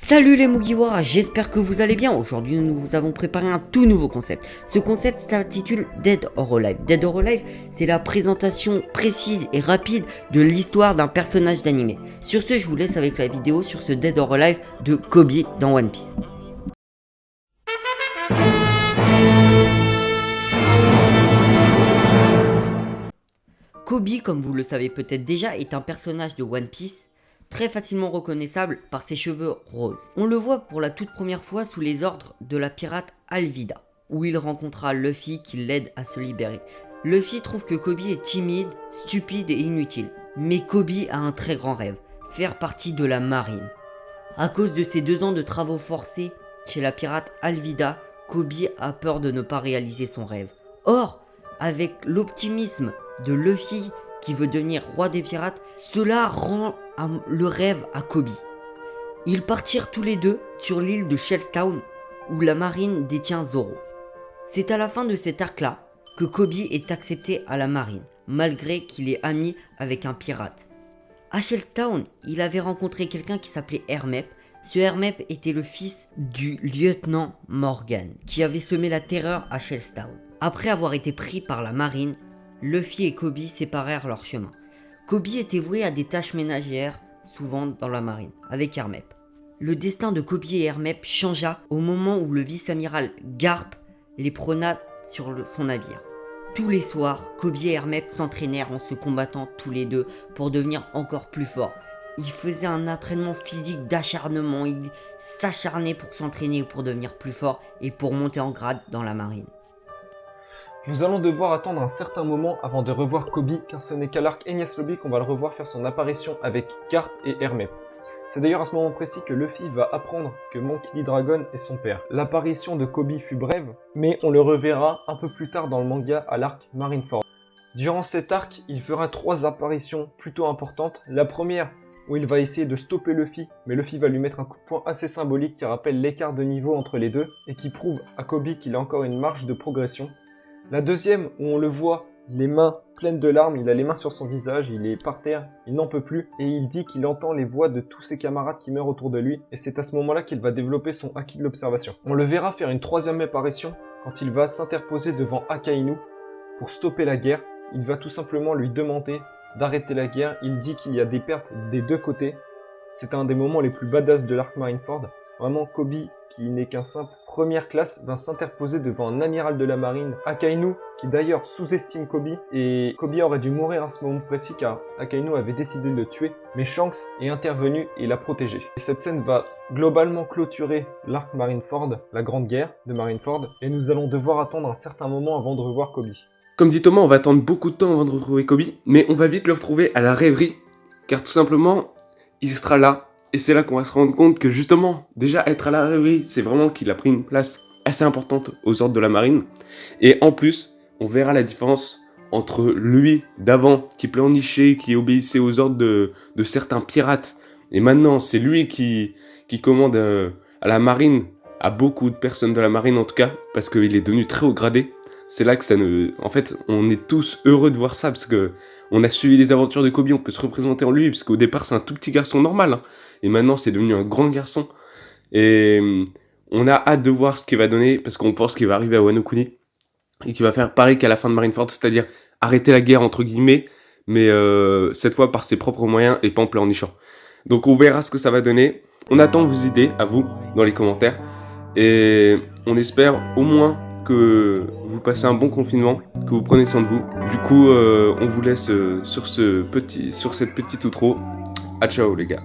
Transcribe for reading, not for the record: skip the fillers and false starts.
Salut les Mugiwara, j'espère que vous allez bien. Aujourd'hui nous vous avons préparé un tout nouveau concept. Ce concept s'intitule Dead or Alive. Dead or Alive, c'est la présentation précise et rapide de l'histoire d'un personnage d'anime. Sur ce, je vous laisse avec la vidéo sur ce Dead or Alive de Kobe dans One Piece. Kobe, comme vous le savez peut-être déjà, est un personnage de One Piece très facilement reconnaissable par ses cheveux roses. On le voit pour la toute première fois sous les ordres de la pirate Alvida, où il rencontra Luffy qui l'aide à se libérer. Luffy trouve que Kobe est timide, stupide et inutile, mais Kobe a un très grand rêve, faire partie de la marine. À cause de ses 2 ans de travaux forcés chez la pirate Alvida, Kobe a peur de ne pas réaliser son rêve. Or, avec l'optimisme de Luffy qui veut devenir roi des pirates, cela rend le rêve à Kobe. Ils partirent tous les deux sur l'île de Shellstown où la marine détient Zoro. C'est à la fin de cet arc-là que Kobe est accepté à la marine, malgré qu'il est ami avec un pirate. À Shellstown, il avait rencontré quelqu'un qui s'appelait Hermep. Ce Hermep était le fils du lieutenant Morgan, qui avait semé la terreur à Shellstown. Après avoir été pris par la marine, Luffy et Kobe séparèrent leurs chemins. Kobe était voué à des tâches ménagères, souvent dans la marine, avec Hermep. Le destin de Kobe et Hermep changea au moment où le vice-amiral Garp les prôna sur son navire. Tous les soirs, Kobe et Hermep s'entraînèrent en se combattant tous les deux pour devenir encore plus forts. Ils faisaient un entraînement physique d'acharnement, ils s'acharnaient pour s'entraîner pour devenir plus forts et pour monter en grade dans la marine. Nous allons devoir attendre un certain moment avant de revoir Kobe, car ce n'est qu'à l'arc Enies Lobby qu'on va le revoir faire son apparition avec Garp et Hermep. C'est d'ailleurs à ce moment précis que Luffy va apprendre que Monkey D. Dragon est son père. L'apparition de Kobe fut brève, mais on le reverra un peu plus tard dans le manga à l'arc Marineford. Durant cet arc, il fera 3 apparitions plutôt importantes. La première, où il va essayer de stopper Luffy, mais Luffy va lui mettre un coup de poing assez symbolique qui rappelle l'écart de niveau entre les deux, et qui prouve à Kobe qu'il a encore une marge de progression. La deuxième, où on le voit, les mains pleines de larmes, il a les mains sur son visage, il est par terre, il n'en peut plus, et il dit qu'il entend les voix de tous ses camarades qui meurent autour de lui, et c'est à ce moment-là qu'il va développer son Haki de l'observation. On le verra faire une 3e apparition, quand il va s'interposer devant Akainu pour stopper la guerre. Il va tout simplement lui demander d'arrêter la guerre, il dit qu'il y a des pertes des 2 côtés. C'est un des moments les plus badass de l'arc Marineford. Vraiment, Kobe, qui n'est qu'un simple première classe, va s'interposer devant un amiral de la marine, Akainu, qui d'ailleurs sous-estime Kobe, et Kobe aurait dû mourir à ce moment précis car Akainu avait décidé de le tuer, mais Shanks est intervenu et l'a protégé. Et cette scène va globalement clôturer l'arc Marineford, la grande guerre de Marineford, et nous allons devoir attendre un certain moment avant de revoir Kobe. Comme dit Thomas, on va attendre beaucoup de temps avant de retrouver Kobe, mais on va vite le retrouver à la rêverie, car tout simplement, il sera là. Et c'est là qu'on va se rendre compte que justement, déjà être à la rêverie, c'est vraiment qu'il a pris une place assez importante aux ordres de la marine. Et en plus, on verra la différence entre lui d'avant, qui pleurnichait, qui obéissait aux ordres de certains pirates. Et maintenant, c'est lui qui commande à la marine, à beaucoup de personnes de la marine en tout cas, parce qu'il est devenu très haut gradé. C'est là que ça ne... En fait, on est tous heureux de voir ça, parce que on a suivi les aventures de Kobe, on peut se représenter en lui, parce qu'au départ, c'est un tout petit garçon normal, hein, et maintenant, c'est devenu un grand garçon. Et on a hâte de voir ce qu'il va donner, parce qu'on pense qu'il va arriver à Wano Kuni, et qu'il va faire pareil qu'à la fin de Marineford, c'est-à-dire arrêter la guerre, entre guillemets, mais cette fois par ses propres moyens, et pas en pleurnichant. Donc on verra ce que ça va donner. On attend vos idées, à vous, dans les commentaires, et on espère au moins que vous passez un bon confinement, que vous prenez soin de vous. Du coup, on vous laisse sur cette petite outro. À ciao les gars.